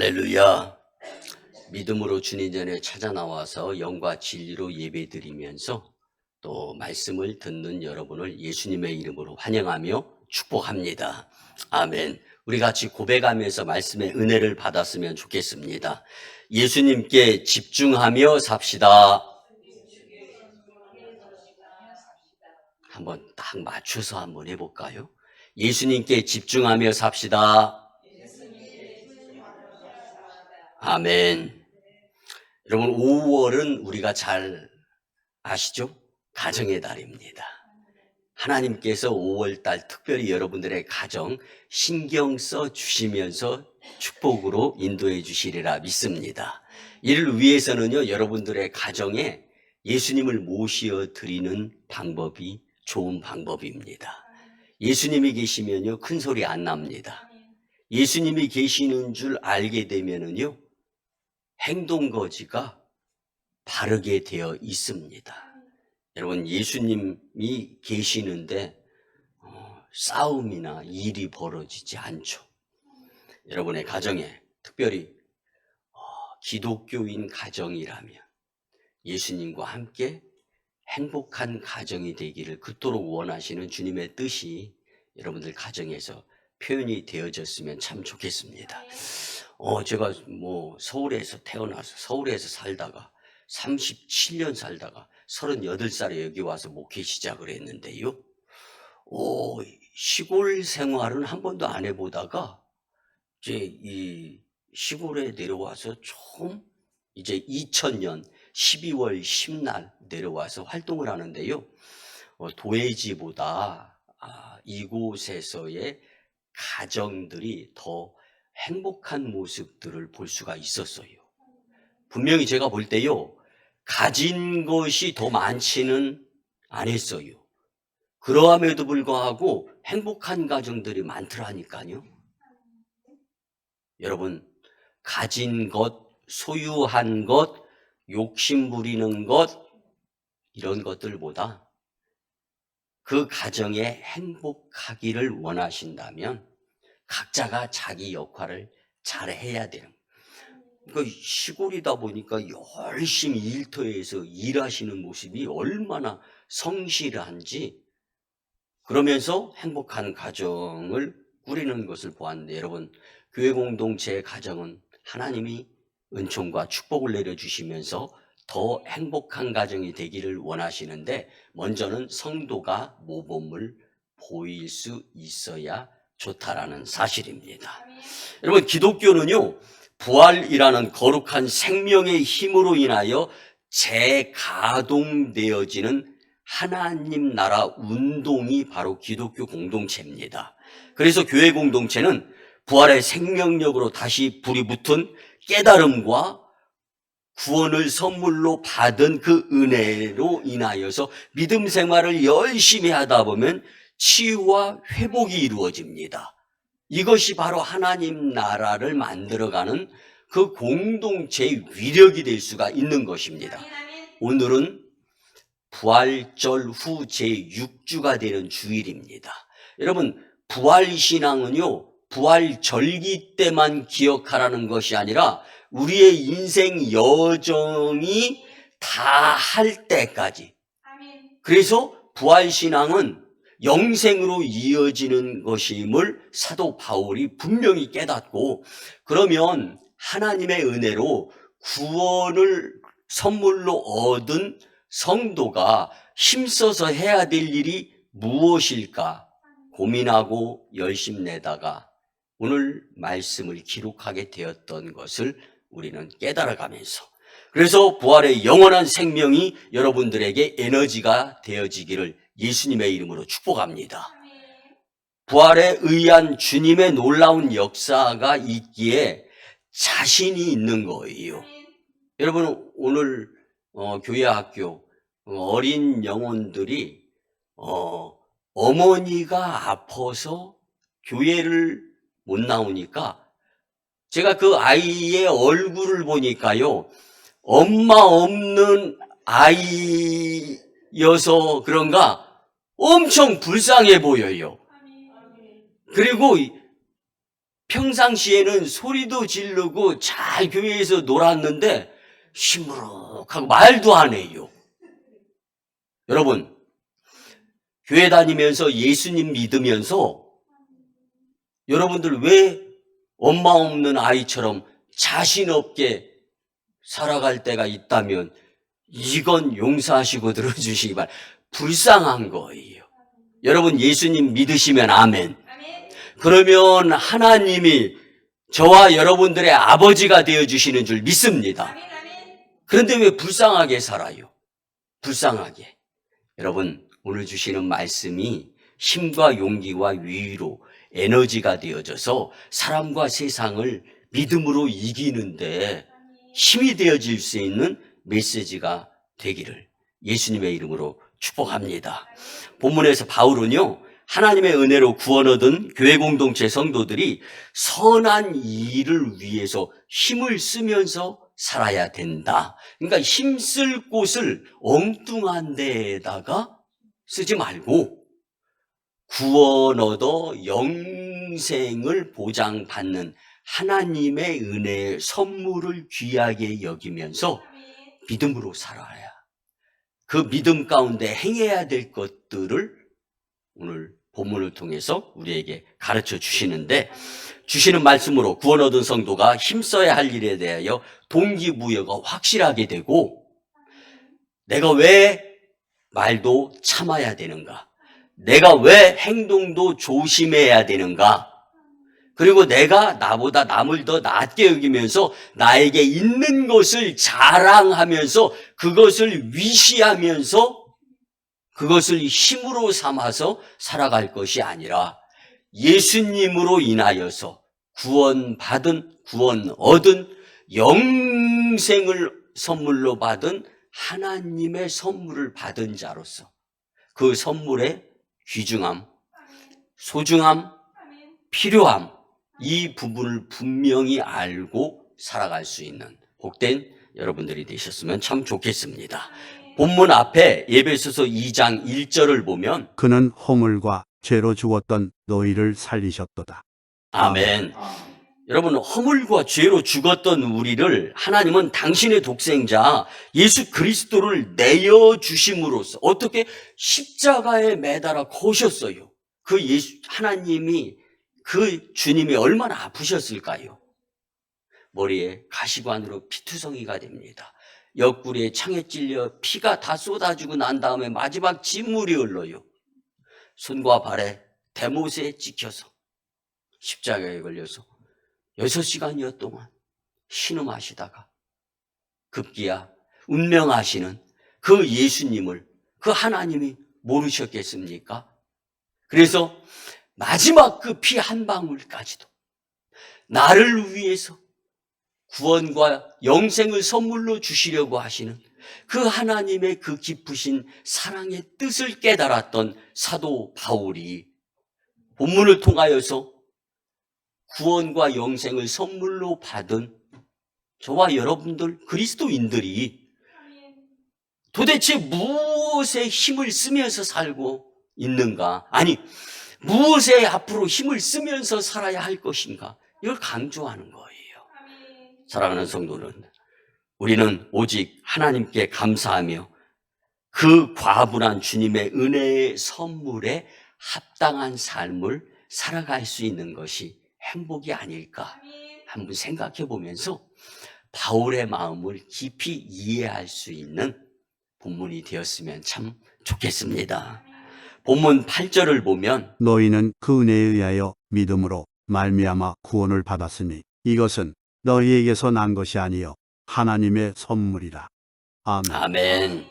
할렐루야. 믿음으로 주님 전에 찾아 나와서 영과 진리로 예배드리면서 또 말씀을 듣는 여러분을 예수님의 이름으로 환영하며 축복합니다. 아멘. 우리 같이 고백하면서 말씀의 은혜를 받았으면 좋겠습니다. 예수님께 집중하며 삽시다. 한번 딱 맞춰서 한번 해볼까요? 예수님께 집중하며 삽시다. 아멘. 여러분, 5월은 우리가 잘 아시죠? 가정의 달입니다. 하나님께서 5월달 특별히 여러분들의 가정 신경 써 주시면서 축복으로 인도해 주시리라 믿습니다. 이를 위해서는요, 여러분들의 가정에 예수님을 모시어 드리는 방법이 좋은 방법입니다. 예수님이 계시면요, 큰 소리 안 납니다. 예수님이 계시는 줄 알게 되면은요, 행동거지가 바르게 되어 있습니다. 여러분, 예수님이 계시는데 싸움이나 일이 벌어지지 않죠. 여러분의 가정에 특별히 기독교인 가정이라면 예수님과 함께 행복한 가정이 되기를 그토록 원하시는 주님의 뜻이 여러분들 가정에서 표현이 되어졌으면 참 좋겠습니다. 제가 서울에서 태어나서 서울에서 살다가 37년 살다가 38살에 여기 와서 목회 시작을 했는데요. 시골 생활은 한 번도 안 해보다가 이제 이 시골에 내려와서 처음 이제 2000년 12월 10날 내려와서 활동을 하는데요. 도해지보다 이곳에서의 가정들이 더 행복한 모습들을 볼 수가 있었어요. 분명히 제가 볼 때요, 가진 것이 더 많지는 않았어요. 그러함에도 불구하고 행복한 가정들이 많더라니까요. 여러분, 가진 것, 소유한 것, 욕심 부리는 것, 이런 것들보다 그 가정에 행복하기를 원하신다면 각자가 자기 역할을 잘 해야 돼요. 그러니까 시골이다 보니까 열심히 일터에서 일하시는 모습이 얼마나 성실한지, 그러면서 행복한 가정을 꾸리는 것을 보았는데, 여러분, 교회 공동체의 가정은 하나님이 은총과 축복을 내려주시면서 더 행복한 가정이 되기를 원하시는데, 먼저는 성도가 모범을 보일 수 있어야 좋다라는 사실입니다. 여러분, 기독교는요, 부활이라는 거룩한 생명의 힘으로 인하여 재가동되어지는 하나님 나라 운동이 바로 기독교 공동체입니다. 그래서 교회 공동체는 부활의 생명력으로 다시 불이 붙은 깨달음과 구원을 선물로 받은 그 은혜로 인하여서 믿음 생활을 열심히 하다 보면 치유와 회복이 이루어집니다. 이것이 바로 하나님 나라를 만들어가는 그 공동체의 위력이 될 수가 있는 것입니다. 오늘은 부활절 후 제6주가 되는 주일입니다. 여러분, 부활신앙은요, 부활절기 때만 기억하라는 것이 아니라 우리의 인생 여정이 다 할 때까지. 그래서 부활신앙은 영생으로 이어지는 것임을 사도 바울이 분명히 깨닫고, 그러면 하나님의 은혜로 구원을 선물로 얻은 성도가 힘써서 해야 될 일이 무엇일까 고민하고 열심내다가 오늘 말씀을 기록하게 되었던 것을 우리는 깨달아가면서, 그래서 부활의 영원한 생명이 여러분들에게 에너지가 되어지기를 예수님의 이름으로 축복합니다. 부활에 의한 주님의 놀라운 역사가 있기에 자신이 있는 거예요. 여러분, 오늘 교회 학교 어린 영혼들이 어머니가 아파서 교회를 못 나오니까 제가 그 아이의 얼굴을 보니까요, 엄마 없는 아이여서 그런가 엄청 불쌍해 보여요. 그리고 평상시에는 소리도 지르고 잘 교회에서 놀았는데 시무룩하고 말도 안 해요. 여러분, 교회 다니면서 예수님 믿으면서 여러분들 왜 엄마 없는 아이처럼 자신 없게 살아갈 때가 있다면 이건 용서하시고 들어주시기 바랍니다. 불쌍한 거예요. 여러분 예수님 믿으시면 아멘. 그러면 하나님이 저와 여러분들의 아버지가 되어주시는 줄 믿습니다. 그런데 왜 불쌍하게 살아요? 불쌍하게. 여러분 오늘 주시는 말씀이 힘과 용기와 위로 에너지가 되어져서 사람과 세상을 믿음으로 이기는데 힘이 되어질 수 있는 메시지가 되기를 예수님의 이름으로 축복합니다. 본문에서 바울은요, 하나님의 은혜로 구원 얻은 교회 공동체 성도들이 선한 일을 위해서 힘을 쓰면서 살아야 된다. 그러니까 힘쓸 곳을 엉뚱한 데에다가 쓰지 말고 구원 얻어 영생을 보장받는 하나님의 은혜의 선물을 귀하게 여기면서 믿음으로 살아야 그 믿음 가운데 행해야 될 것들을 오늘 본문을 통해서 우리에게 가르쳐 주시는데 주시는 말씀으로 구원 얻은 성도가 힘써야 할 일에 대하여 동기부여가 확실하게 되고 내가 왜 말도 참아야 되는가? 내가 왜 행동도 조심해야 되는가? 그리고 내가 나보다 남을 더 낫게 여기면서 나에게 있는 것을 자랑하면서 그것을 위시하면서 그것을 힘으로 삼아서 살아갈 것이 아니라 예수님으로 인하여서 구원 얻은 영생을 선물로 받은 하나님의 선물을 받은 자로서 그 선물의 귀중함, 소중함, 필요함 이 부분을 분명히 알고 살아갈 수 있는 복된 여러분들이 되셨으면 참 좋겠습니다. 본문 앞에 에베소서 2장 1절을 보면 그는 허물과 죄로 죽었던 너희를 살리셨도다. 아멘. 여러분 허물과 죄로 죽었던 우리를 하나님은 당신의 독생자 예수 그리스도를 내어주심으로써 어떻게 십자가에 매달아 거셨어요. 그 예수 하나님이 그 주님이 얼마나 아프셨을까요? 머리에 가시관으로 피투성이가 됩니다. 옆구리에 창에 찔려 피가 다 쏟아지고 난 다음에 마지막 진물이 흘러요. 손과 발에 대못에 찍혀서 십자가에 걸려서 6시간여 동안 신음하시다가 급기야 운명하시는 그 예수님을 그 하나님이 모르셨겠습니까? 그래서 마지막 그 피 한 방울까지도 나를 위해서 구원과 영생을 선물로 주시려고 하시는 그 하나님의 그 깊으신 사랑의 뜻을 깨달았던 사도 바울이 본문을 통하여서 구원과 영생을 선물로 받은 저와 여러분들 그리스도인들이 도대체 무엇에 힘을 쓰면서 살고 있는가? 아니, 무엇에 앞으로 힘을 쓰면서 살아야 할 것인가? 이걸 강조하는 거예요. 사랑하는 성도는 우리는 오직 하나님께 감사하며 그 과분한 주님의 은혜의 선물에 합당한 삶을 살아갈 수 있는 것이 행복이 아닐까 한번 생각해 보면서 바울의 마음을 깊이 이해할 수 있는 본문이 되었으면 참 좋겠습니다. 본문 8절을 보면 너희는 그 은혜에 의하여 믿음으로 말미암아 구원을 받았으니 이것은 너희에게서 난 것이 아니요 하나님의 선물이라. 아멘. 아멘.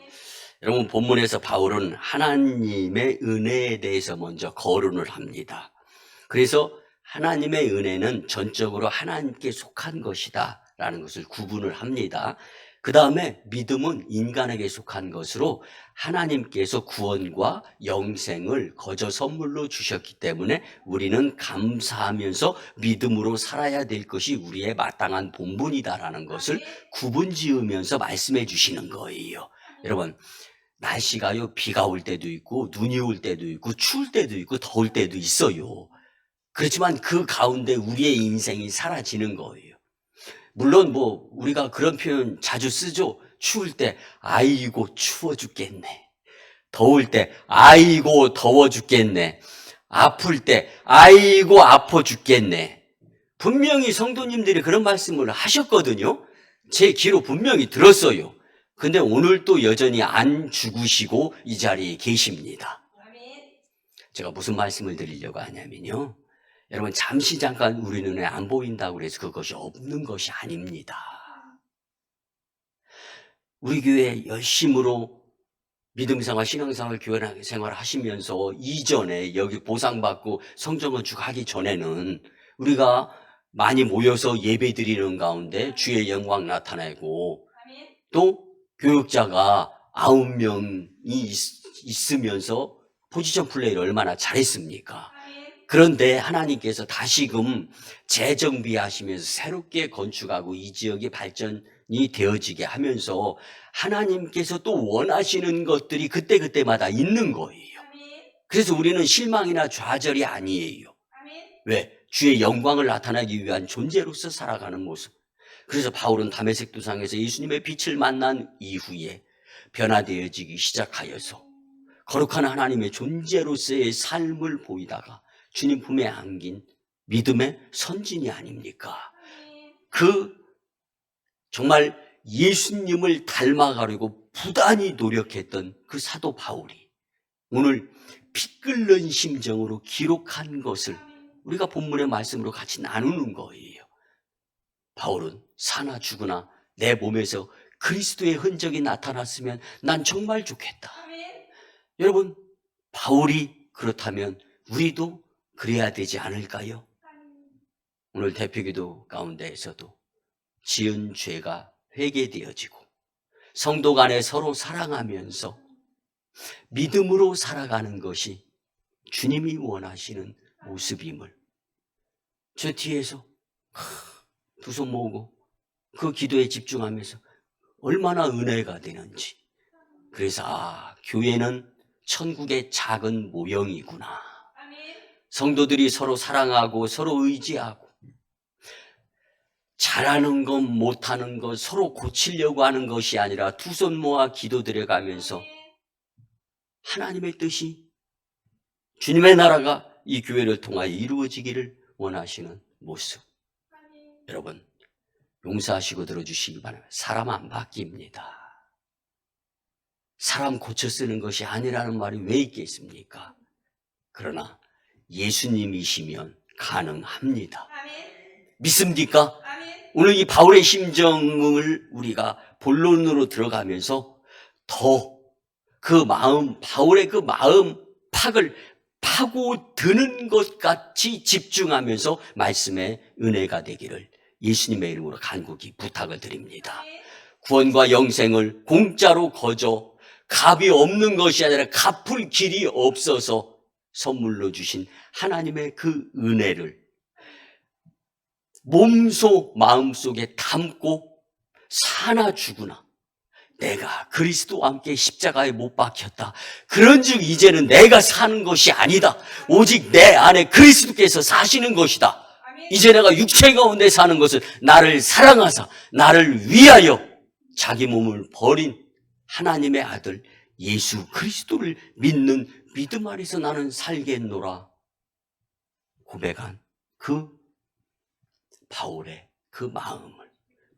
여러분 본문에서 바울은 하나님의 은혜에 대해서 먼저 거론을 합니다. 그래서 하나님의 은혜는 전적으로 하나님께 속한 것이다 라는 것을 구분을 합니다. 그 다음에 믿음은 인간에게 속한 것으로 하나님께서 구원과 영생을 거저 선물로 주셨기 때문에 우리는 감사하면서 믿음으로 살아야 될 것이 우리의 마땅한 본분이다라는 것을 구분 지으면서 말씀해 주시는 거예요. 여러분 날씨가요 비가 올 때도 있고 눈이 올 때도 있고 추울 때도 있고 더울 때도 있어요. 그렇지만 그 가운데 우리의 인생이 사라지는 거예요. 물론 뭐 우리가 그런 표현 자주 쓰죠. 추울 때 아이고 추워 죽겠네. 더울 때 아이고 더워 죽겠네. 아플 때 아이고 아파 죽겠네. 분명히 성도님들이 그런 말씀을 하셨거든요. 제 귀로 분명히 들었어요. 근데 오늘 또 여전히 안 죽으시고 이 자리에 계십니다. 제가 무슨 말씀을 드리려고 하냐면요. 여러분 잠시 잠깐 우리 눈에 안 보인다고 해서 그것이 없는 것이 아닙니다. 우리 교회 열심으로 믿음생활, 신앙생활, 교회 생활 하시면서 이전에 여기 보상받고 성전건축 하기 전에는 우리가 많이 모여서 예배 드리는 가운데 주의 영광 나타내고 또 교육자가 9명이 있으면서 포지션 플레이를 얼마나 잘했습니까? 그런데 하나님께서 다시금 재정비하시면서 새롭게 건축하고 이 지역이 발전이 되어지게 하면서 하나님께서 또 원하시는 것들이 그때그때마다 있는 거예요. 그래서 우리는 실망이나 좌절이 아니에요. 왜? 주의 영광을 나타내기 위한 존재로서 살아가는 모습. 그래서 바울은 다메섹 도상에서 예수님의 빛을 만난 이후에 변화되어지기 시작하여서 거룩한 하나님의 존재로서의 삶을 보이다가 주님 품에 안긴 믿음의 선진이 아닙니까? 그 정말 예수님을 닮아가려고 부단히 노력했던 그 사도 바울이 오늘 피 끓는 심정으로 기록한 것을 우리가 본문의 말씀으로 같이 나누는 거예요. 바울은 사나 죽으나 내 몸에서 그리스도의 흔적이 나타났으면 난 정말 좋겠다. 여러분, 바울이 그렇다면 우리도 그래야 되지 않을까요? 오늘 대표기도 가운데에서도 지은 죄가 회개되어지고 성도 간에 서로 사랑하면서 믿음으로 살아가는 것이 주님이 원하시는 모습임을 저 뒤에서 두 손 모으고 그 기도에 집중하면서 얼마나 은혜가 되는지. 그래서 교회는 천국의 작은 모형이구나. 성도들이 서로 사랑하고 서로 의지하고 잘하는 것 못하는 것 서로 고치려고 하는 것이 아니라 두 손 모아 기도드려가면서 하나님의 뜻이 주님의 나라가 이 교회를 통하여 이루어지기를 원하시는 모습. 여러분 용서하시고 들어주시기 바랍니다. 사람 안 바뀝니다. 사람 고쳐 쓰는 것이 아니라는 말이 왜 있겠습니까? 그러나 예수님이시면 가능합니다. 믿습니까? 오늘 이 바울의 심정을 우리가 본론으로 들어가면서 더 그 마음, 바울의 그 마음 팍을 파고드는 것 같이 집중하면서 말씀의 은혜가 되기를 예수님의 이름으로 간곡히 부탁을 드립니다. 구원과 영생을 공짜로 거저 값이 없는 것이 아니라 갚을 길이 없어서 선물로 주신 하나님의 그 은혜를 몸소 마음속에 담고 사나 죽으나 내가 그리스도와 함께 십자가에 못 박혔다. 그런즉 이제는 내가 사는 것이 아니다. 오직 내 안에 그리스도께서 사시는 것이다. 이제 내가 육체 가운데 사는 것은 나를 사랑하사 나를 위하여 자기 몸을 버린 하나님의 아들 예수 그리스도를 믿는 믿음 안에서 나는 살겠노라 고백한 그 바울의 그 마음을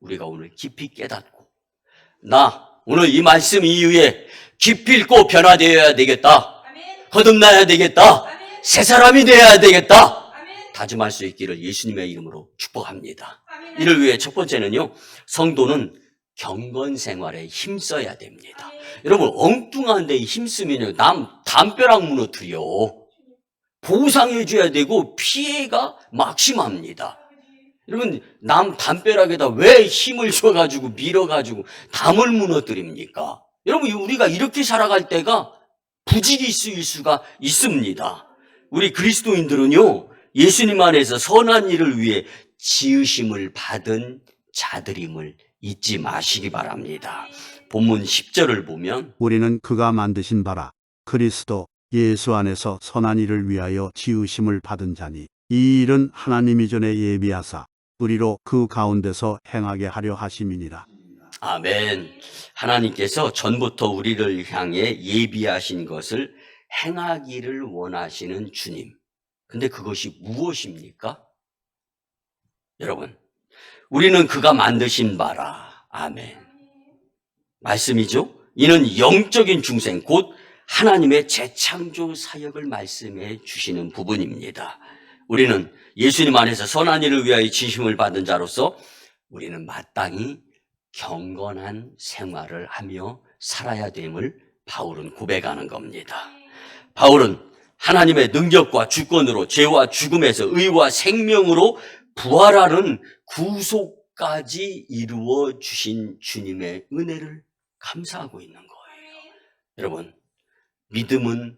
우리가 오늘 깊이 깨닫고 나 오늘 이 말씀 이후에 기필코 변화되어야 되겠다. 거듭나야 되겠다. 새 사람이 되어야 되겠다. 다짐할 수 있기를 예수님의 이름으로 축복합니다. 이를 위해 첫 번째는요, 성도는 경건 생활에 힘써야 됩니다. 여러분 엉뚱한 데에 힘쓰면요 남 담벼락 무너뜨려. 보상해줘야 되고 피해가 막심합니다. 여러분 남 담벼락에다 왜 힘을 줘가지고 밀어가지고 담을 무너뜨립니까? 여러분 우리가 이렇게 살아갈 때가 부직이 쓰일 수가 있습니다. 우리 그리스도인들은요 예수님 안에서 선한 일을 위해 지으심을 받은 자들임을 잊지 마시기 바랍니다. 본문 10절을 보면 우리는 그가 만드신 바라 그리스도 예수 안에서 선한 일을 위하여 지으심을 받은 자니 이 일은 하나님이 전에 예비하사 우리로 그 가운데서 행하게 하려 하심이니라. 아멘. 하나님께서 전부터 우리를 향해 예비하신 것을 행하기를 원하시는 주님. 근데 그것이 무엇입니까? 여러분, 우리는 그가 만드신 바라. 아멘. 말씀이죠? 이는 영적인 중생, 곧 하나님의 재창조 사역을 말씀해 주시는 부분입니다. 우리는 예수님 안에서 선한 일을 위하여 지심을 받은 자로서 우리는 마땅히 경건한 생활을 하며 살아야 됨을 바울은 고백하는 겁니다. 바울은 하나님의 능력과 주권으로 죄와 죽음에서 의와 생명으로 부활하는 구속까지 이루어 주신 주님의 은혜를 감사하고 있는 거예요. 여러분, 믿음은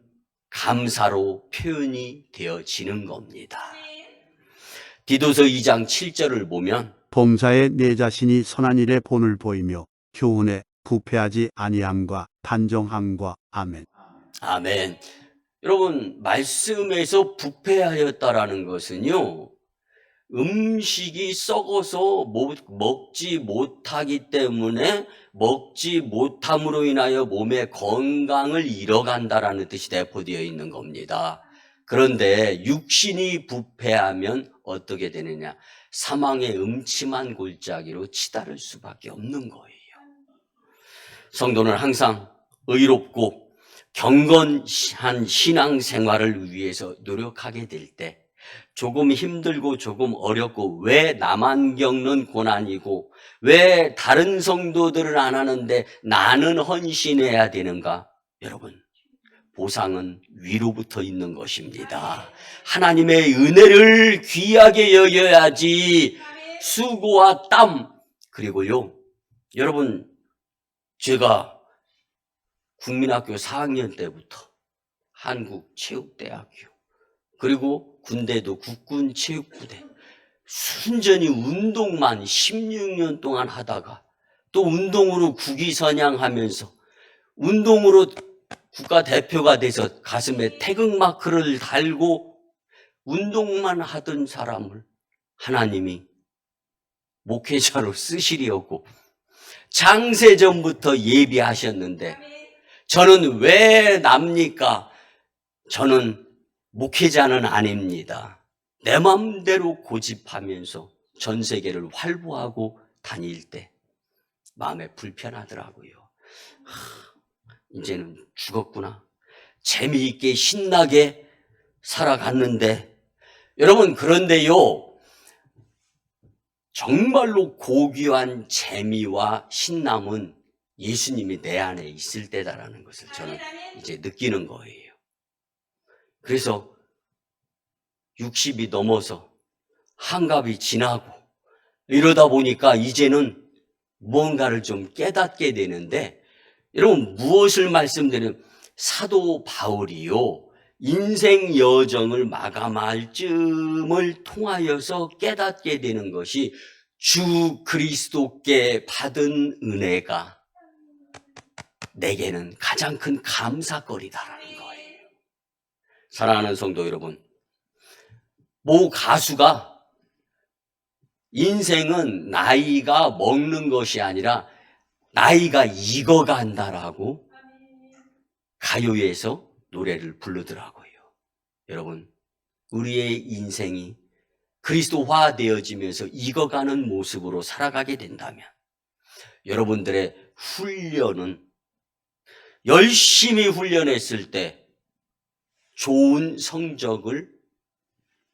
감사로 표현이 되어지는 겁니다. 디도서 2장 7절을 보면 범사에 내 자신이 선한 일에 본을 보이며 교훈에 부패하지 아니함과 단정함과 아멘. 아멘. 여러분, 말씀에서 부패하였다라는 것은요, 음식이 썩어서 먹지 못하기 때문에 먹지 못함으로 인하여 몸의 건강을 잃어간다라는 뜻이 내포되어 있는 겁니다. 그런데 육신이 부패하면 어떻게 되느냐? 사망의 음침한 골짜기로 치달을 수밖에 없는 거예요. 성도는 항상 의롭고 경건한 신앙생활을 위해서 노력하게 될 때 조금 힘들고 조금 어렵고 왜 나만 겪는 고난이고 왜 다른 성도들은 안 하는데 나는 헌신해야 되는가? 여러분, 보상은 위로부터 있는 것입니다. 하나님의 은혜를 귀하게 여겨야지. 수고와 땀, 그리고요, 여러분, 제가 국민학교 4학년 때부터 한국체육대학교, 그리고 군대도 국군체육부대, 순전히 운동만 16년 동안 하다가 또 운동으로 국위선양하면서 운동으로 국가대표가 돼서 가슴에 태극마크를 달고 운동만 하던 사람을 하나님이 목회자로 쓰시려고 장세전부터 예비하셨는데 저는 왜 납니까? 저는 목회자는 아닙니다. 내 마음대로 고집하면서 전 세계를 활보하고 다닐 때 마음에 불편하더라고요. 이제는 죽었구나. 재미있게 신나게 살아갔는데, 여러분, 그런데요, 정말로 고귀한 재미와 신남은 예수님이 내 안에 있을 때다라는 것을 저는 이제 느끼는 거예요. 그래서 60이 넘어서 한갑이 지나고 이러다 보니까 이제는 무언가를 좀 깨닫게 되는데, 여러분, 무엇을 말씀드리면 사도 바울이요, 인생 여정을 마감할 쯤을 통하여서 깨닫게 되는 것이 주 그리스도께 받은 은혜가 내게는 가장 큰 감사거리다라는 거예요. 사랑하는 성도 여러분, 모 가수가 인생은 나이가 먹는 것이 아니라 나이가 익어간다라고 가요에서 노래를 부르더라고요. 여러분, 우리의 인생이 그리스도화 되어지면서 익어가는 모습으로 살아가게 된다면 여러분들의 훈련은 열심히 훈련했을 때 좋은 성적을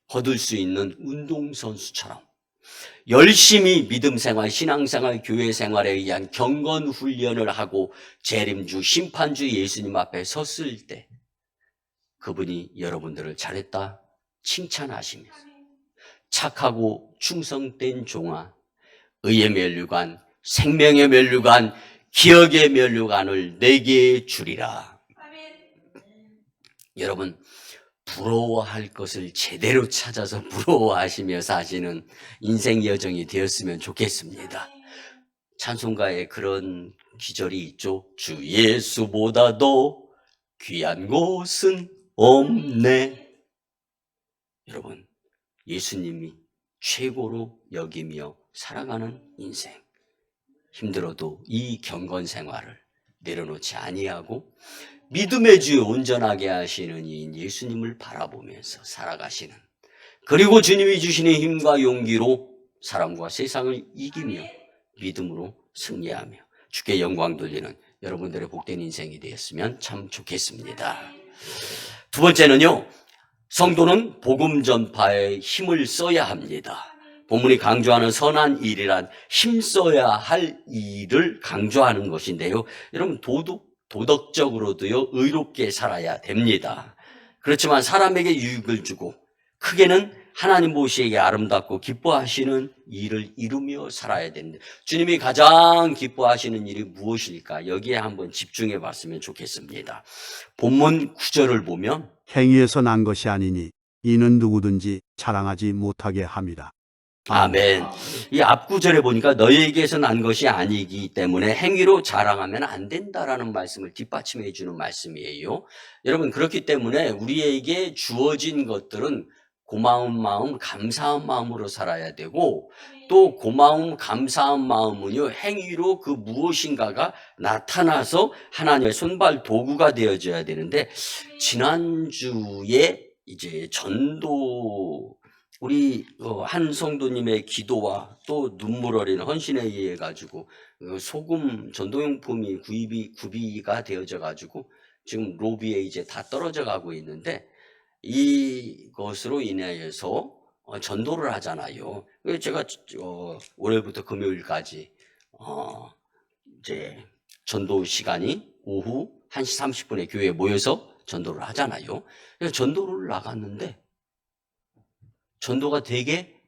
거둘 수 있는 운동선수처럼 열심히 믿음생활, 신앙생활, 교회생활에 의한 경건훈련을 하고 재림주, 심판주 예수님 앞에 섰을 때 그분이 여러분들을 잘했다 칭찬하시면서 착하고 충성된 종아, 의의 면류관, 생명의 면류관, 기억의 면류관을 내게 주리라. 여러분, 부러워할 것을 제대로 찾아서 부러워하시며 사시는 인생 여정이 되었으면 좋겠습니다. 찬송가에 그런 기절이 있죠. 주 예수보다도 귀한 곳은 없네. 여러분, 예수님이 최고로 여기며 살아가는 인생. 힘들어도 이 경건 생활을 내려놓지 아니하고 믿음의 주에 온전하게 하시는 이인 예수님을 바라보면서 살아가시는, 그리고 주님이 주시는 힘과 용기로 사람과 세상을 이기며 믿음으로 승리하며 주께 영광 돌리는 여러분들의 복된 인생이 되었으면 참 좋겠습니다. 두 번째는요, 성도는 복음 전파에 힘을 써야 합니다. 본문이 강조하는 선한 일이란 힘써야 할 일을 강조하는 것인데요. 여러분, 도덕적으로도요, 의롭게 살아야 됩니다. 그렇지만 사람에게 유익을 주고 크게는 하나님 보시기에 아름답고 기뻐하시는 일을 이루며 살아야 됩니다. 주님이 가장 기뻐하시는 일이 무엇일까? 여기에 한번 집중해 봤으면 좋겠습니다. 본문 9절을 보면 행위에서 난 것이 아니니 이는 누구든지 자랑하지 못하게 함이라. 아멘. 이 앞구절에 보니까 너희에게서 난 것이 아니기 때문에 행위로 자랑하면 안 된다라는 말씀을 뒷받침해 주는 말씀이에요. 여러분, 그렇기 때문에 우리에게 주어진 것들은 고마운 마음, 감사한 마음으로 살아야 되고, 또 고마움, 감사한 마음은요, 행위로 그 무엇인가가 나타나서 하나님의 손발 도구가 되어져야 되는데, 지난주에 이제 전도, 우리 한 성도님의 기도와 또 눈물 어린 헌신에 의해 가지고 소금 전도용품이 구비가 되어져 가지고 지금 로비에 이제 다 떨어져 가고 있는데, 이것으로 인하여서 전도를 하잖아요. 그래서 제가 월요일부터 금요일까지 이제 전도 시간이 오후 1시 30분에 교회에 모여서 전도를 하잖아요. 그래서 전도를 나갔는데 전도가 되게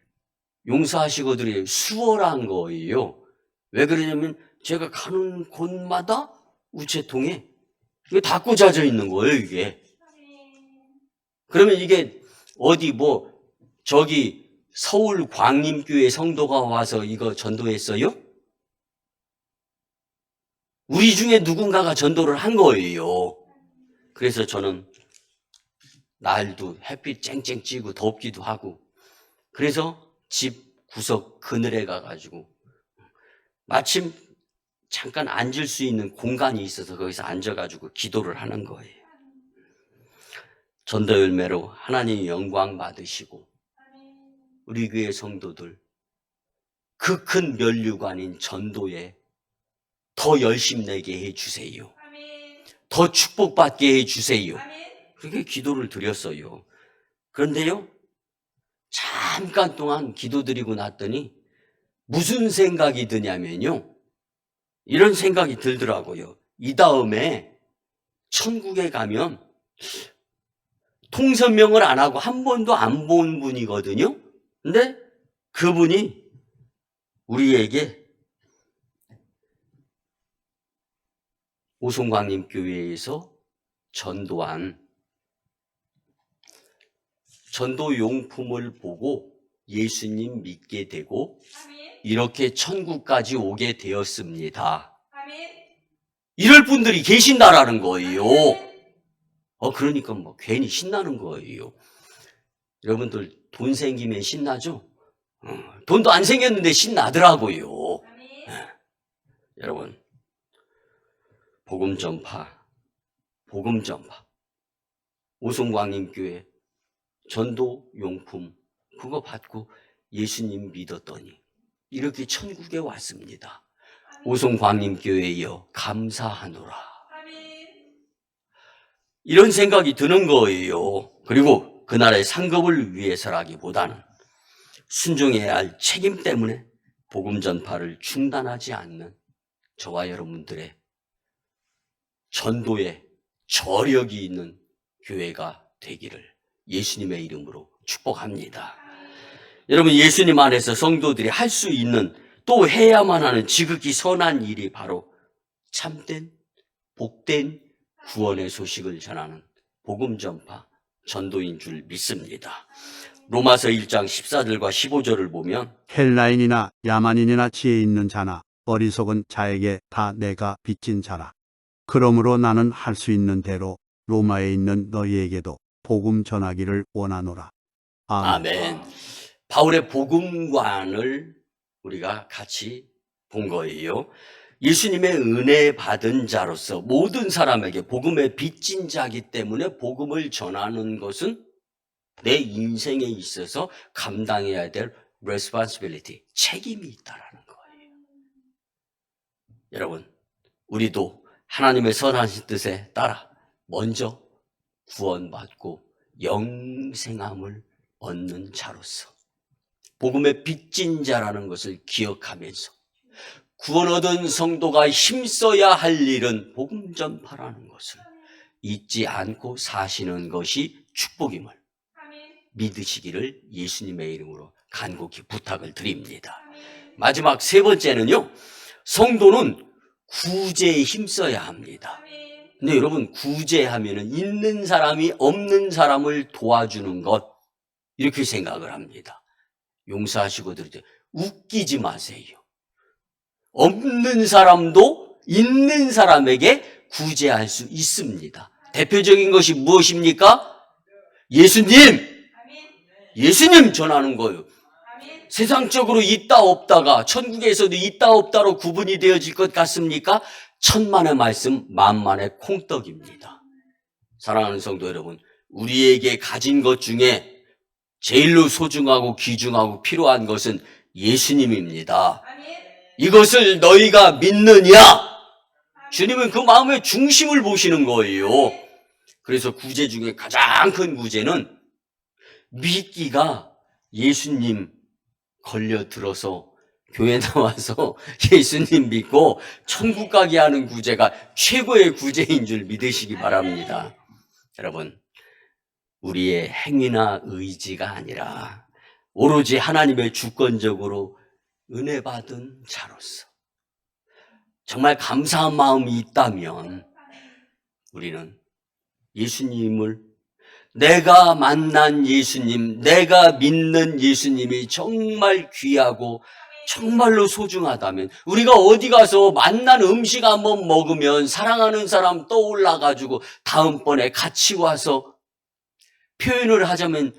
용서하시고들이 수월한 거예요. 왜 그러냐면 제가 가는 곳마다 우체통에 이게 다 꽂아져 있는 거예요, 이게. 그러면 이게 어디 저기 서울 광림교회 성도가 와서 이거 전도했어요? 우리 중에 누군가가 전도를 한 거예요. 그래서 저는 날도 햇빛 쨍쨍 찌고 덥기도 하고, 그래서 집 구석 그늘에 가가지고 마침 잠깐 앉을 수 있는 공간이 있어서 거기서 앉아가지고 기도를 하는 거예요. 전도 열매로 하나님 영광 받으시고 우리 교회 성도들 그 큰 면류가 아닌 전도에 더 열심내게 해주세요. 더 축복받게 해주세요. 그렇게 기도를 드렸어요. 그런데요, 잠깐 동안 기도드리고 났더니 무슨 생각이 드냐면요, 이런 생각이 들더라고요. 이 다음에 천국에 가면 통선명을 안 하고 한 번도 안 본 분이거든요. 근데 그분이 우리에게 오송광림교회에서 전도한 전도용품을 보고 예수님 믿게 되고 이렇게 천국까지 오게 되었습니다. 이럴 분들이 계신다라는 거예요. 그러니까 괜히 신나는 거예요. 여러분들 돈 생기면 신나죠? 돈도 안 생겼는데 신나더라고요. 여러분, 복음 전파, 오송광림교회 전도용품 그거 받고 예수님 믿었더니 이렇게 천국에 왔습니다. 오송광림교회여 감사하노라. 이런 생각이 드는 거예요. 그리고 그날의 상급을 위해서라기보다는 순종해야 할 책임 때문에 복음 전파를 중단하지 않는 저와 여러분들의 전도에 저력이 있는 교회가 되기를 예수님의 이름으로 축복합니다. 여러분, 예수님 안에서 성도들이 할 수 있는, 또 해야만 하는 지극히 선한 일이 바로 참된 복된 구원의 소식을 전하는 복음 전파 전도인 줄 믿습니다. 로마서 1장 14절과 15절을 보면 헬라인이나 야만인이나 지혜 있는 자나 어리석은 자에게 다 내가 빚진 자라. 그러므로 나는 할 수 있는 대로 로마에 있는 너희에게도 복음 전하기를 원하노라. 아멘. 아멘. 바울의 복음관을 우리가 같이 본 거예요. 예수님의 은혜 받은 자로서 모든 사람에게 복음의 빚진 자이기 때문에 복음을 전하는 것은 내 인생에 있어서 감당해야 될 responsibility, 책임이 있다라는 거예요. 여러분, 우리도 하나님의 선하신 뜻에 따라 먼저 구원받고 영생함을 얻는 자로서 복음의 빚진 자라는 것을 기억하면서 구원 얻은 성도가 힘써야 할 일은 복음 전파라는 것을 잊지 않고 사시는 것이 축복임을 믿으시기를 예수님의 이름으로 간곡히 부탁을 드립니다. 마지막 세 번째는요, 성도는 구제에 힘써야 합니다. 근데 여러분, 구제하면은 있는 사람이 없는 사람을 도와주는 것, 이렇게 생각을 합니다. 용서하시고 들으세요. 웃기지 마세요. 없는 사람도 있는 사람에게 구제할 수 있습니다. 대표적인 것이 무엇입니까? 예수님 전하는 거예요. 세상적으로 있다 없다가 천국에서도 있다 없다로 구분이 되어질 것 같습니까? 천만의 말씀 만만의 콩떡입니다. 사랑하는 성도 여러분, 우리에게 가진 것 중에 제일로 소중하고 귀중하고 필요한 것은 예수님입니다. 이것을 너희가 믿느냐? 주님은 그 마음의 중심을 보시는 거예요. 그래서 구제 중에 가장 큰 구제는 믿기가 예수님 걸려들어서 교회 나와서 예수님 믿고 천국 가게 하는 구제가 최고의 구제인 줄 믿으시기 바랍니다. 여러분, 우리의 행위나 의지가 아니라 오로지 하나님의 주권적으로 은혜 받은 자로서 정말 감사한 마음이 있다면 우리는 예수님을, 내가 만난 예수님, 내가 믿는 예수님이 정말 귀하고 정말로 소중하다면, 우리가 어디 가서 만난 음식 한번 먹으면 사랑하는 사람 떠올라가지고 다음번에 같이 와서 표현을 하자면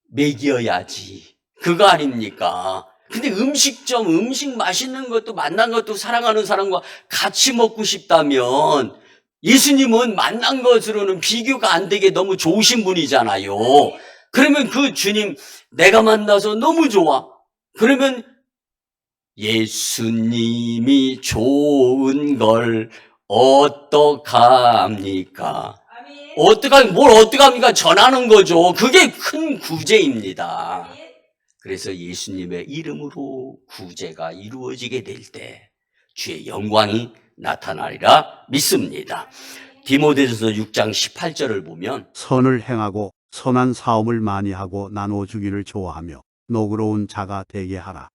먹여야지, 그거 아닙니까? 근데 음식점, 음식 맛있는 것도 만난 것도 사랑하는 사람과 같이 먹고 싶다면 예수님은 만난 것으로는 비교가 안 되게 너무 좋으신 분이잖아요. 그러면 그 주님, 내가 만나서 너무 좋아. 그러면 예수님이 좋은 걸 어떡합니까? 뭘 어떡합니까? 전하는 거죠. 그게 큰 구제입니다. 그래서 예수님의 이름으로 구제가 이루어지게 될 때 주의 영광이 나타나리라 믿습니다. 디모데전서 6장 18절을 보면 선을 행하고 선한 사업을 많이 하고 나누어 주기를 좋아하며 노그러운 자가 되게 하라.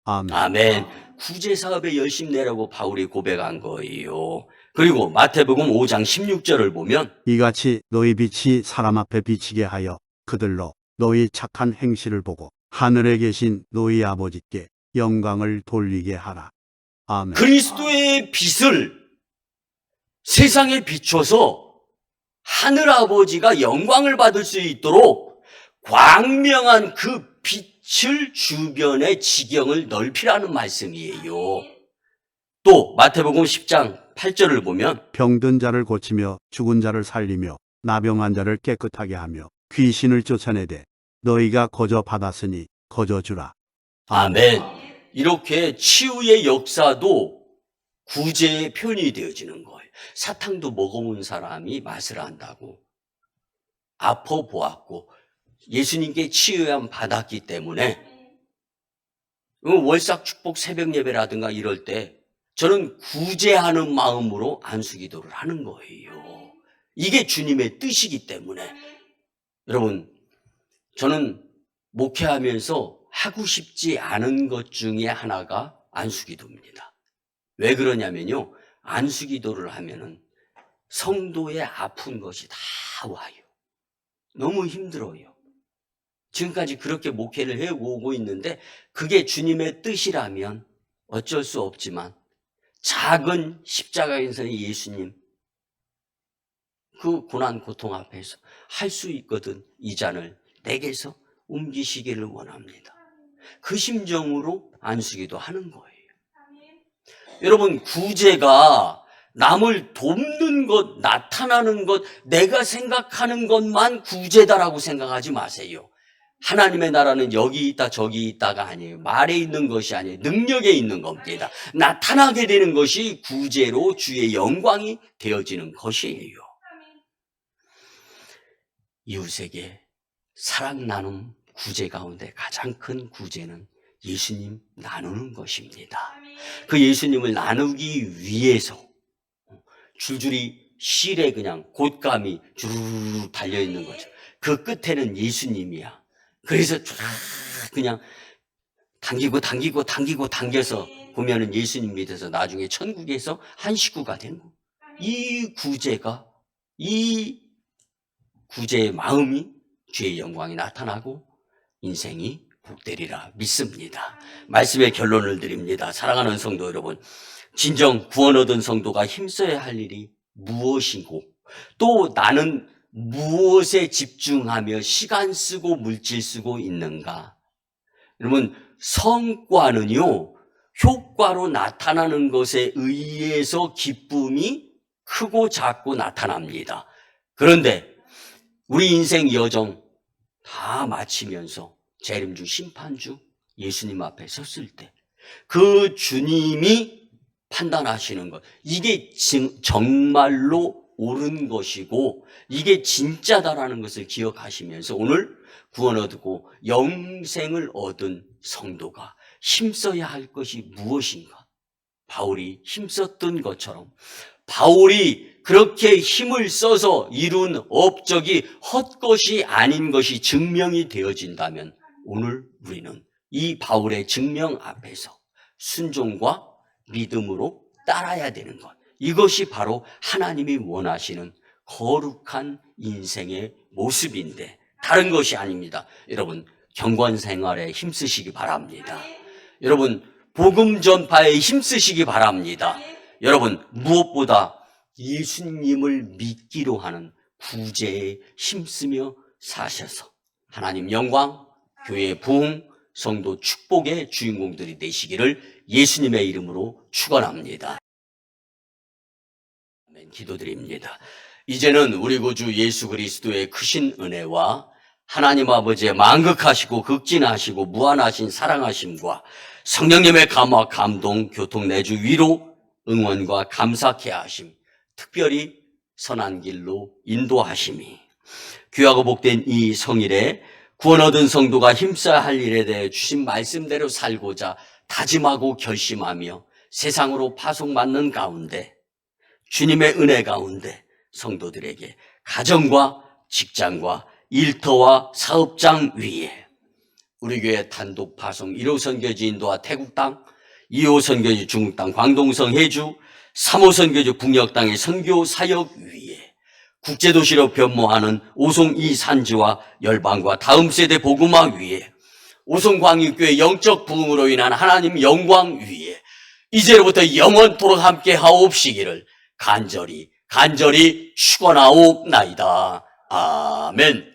아멘. 아멘. 구제 사업에 열심 내라고 바울이 고백한 거예요. 그리고 마태복음 5장 16절을 보면 이같이 너희 빛이 사람 앞에 비치게 하여 그들로 너희 착한 행실을 보고 하늘에 계신 너희 아버지께 영광을 돌리게 하라. 아멘. 그리스도의 빛을 세상에 비춰서 하늘 아버지가 영광을 받을 수 있도록 광명한 그 빛을 주변의 지경을 넓히라는 말씀이에요. 또 마태복음 10장 8절을 보면 병든 자를 고치며 죽은 자를 살리며 나병한 자를 깨끗하게 하며 귀신을 쫓아내되 너희가 거저 받았으니 거저 주라. 아멘. 이렇게 치유의 역사도 구제의 표현이 되어지는 거예요. 사탕도 먹어본 사람이 맛을 안다고. 아파 보았고 예수님께 치유함 받았기 때문에 월삭 축복 새벽 예배라든가 이럴 때 저는 구제하는 마음으로 안수기도를 하는 거예요. 이게 주님의 뜻이기 때문에. 여러분, 저는 목회하면서 하고 싶지 않은 것 중에 하나가 안수기도입니다. 왜 그러냐면요, 안수기도를 하면은 성도의 아픈 것이 다 와요. 너무 힘들어요. 지금까지 그렇게 목회를 해오고 있는데 그게 주님의 뜻이라면 어쩔 수 없지만 작은 십자가에서의 예수님, 그 고난 고통 앞에서 할 수 있거든. 이 잔을 내게서 옮기시기를 원합니다. 그 심정으로 안수기도 하는 거예요. 여러분, 구제가 남을 돕는 것, 나타나는 것, 내가 생각하는 것만 구제다라고 생각하지 마세요. 하나님의 나라는 여기 있다 저기 있다가 아니에요. 말에 있는 것이 아니에요. 능력에 있는 겁니다. 나타나게 되는 것이 구제로 주의 영광이 되어지는 것이에요. 이웃에게 사랑 나눔 구제 가운데 가장 큰 구제는 예수님 나누는 것입니다. 그 예수님을 나누기 위해서 줄줄이 실에 그냥 곶감이 주르르 달려있는 거죠. 그 끝에는 예수님이야. 그래서 쫙 그냥 당겨서 보면은 예수님 밑에서 나중에 천국에서 한 식구가 된 거. 이 구제의 마음이 주의 영광이 나타나고 인생이 복되리라 믿습니다. 말씀의 결론을 드립니다. 사랑하는 성도 여러분, 진정 구원 얻은 성도가 힘써야 할 일이 무엇이고 또 나는 무엇에 집중하며 시간 쓰고 물질 쓰고 있는가? 여러분, 성과는요, 효과로 나타나는 것에 의해서 기쁨이 크고 작고 나타납니다. 그런데 우리 인생 여정 다 마치면서 재림주 심판주 예수님 앞에 섰을 때 그 주님이 판단하시는 것, 이게 정말로 옳은 것이고 이게 진짜다라는 것을 기억하시면서 오늘 구원 얻고 영생을 얻은 성도가 힘써야 할 것이 무엇인가? 바울이 힘썼던 것처럼 바울이 그렇게 힘을 써서 이룬 업적이 헛것이 아닌 것이 증명이 되어진다면 오늘 우리는 이 바울의 증명 앞에서 순종과 믿음으로 따라야 되는 것, 이것이 바로 하나님이 원하시는 거룩한 인생의 모습인데 다른 것이 아닙니다. 여러분, 경건 생활에 힘쓰시기 바랍니다. 여러분, 복음 전파에 힘쓰시기 바랍니다. 여러분, 무엇보다 예수님을 믿기로 하는 구제에 힘쓰며 사셔서 하나님 영광, 교회 부흥, 성도 축복의 주인공들이 되시기를 예수님의 이름으로 축원합니다. 아멘. 기도드립니다. 이제는 우리 구주 예수 그리스도의 크신 은혜와 하나님 아버지의 만극하시고 극진하시고 무한하신 사랑하심과 성령님의 감화, 감동, 교통, 내주, 위로, 응원과 감사케 하심, 특별히 선한 길로 인도하심이 귀하고 복된 이 성일에 구원 얻은 성도가 힘써야 할 일에 대해 주신 말씀대로 살고자 다짐하고 결심하며 세상으로 파송받는 가운데 주님의 은혜 가운데 성도들에게 가정과 직장과 일터와 사업장 위에 우리 교회 단독 파송 1호 선교지 인도와 태국 땅, 2호 선교지 중국 땅 광동성 해주, 3호 선교지 북녘 땅의 선교 사역 위에 국제도시로 변모하는 오송 이 산지와 열방과 다음 세대 복음화 위에 오송광역교회 영적 부흥으로 인한 하나님 영광 위에 이제로부터 영원토록 함께 하옵시기를 간절히 축원하옵나이다. 아멘.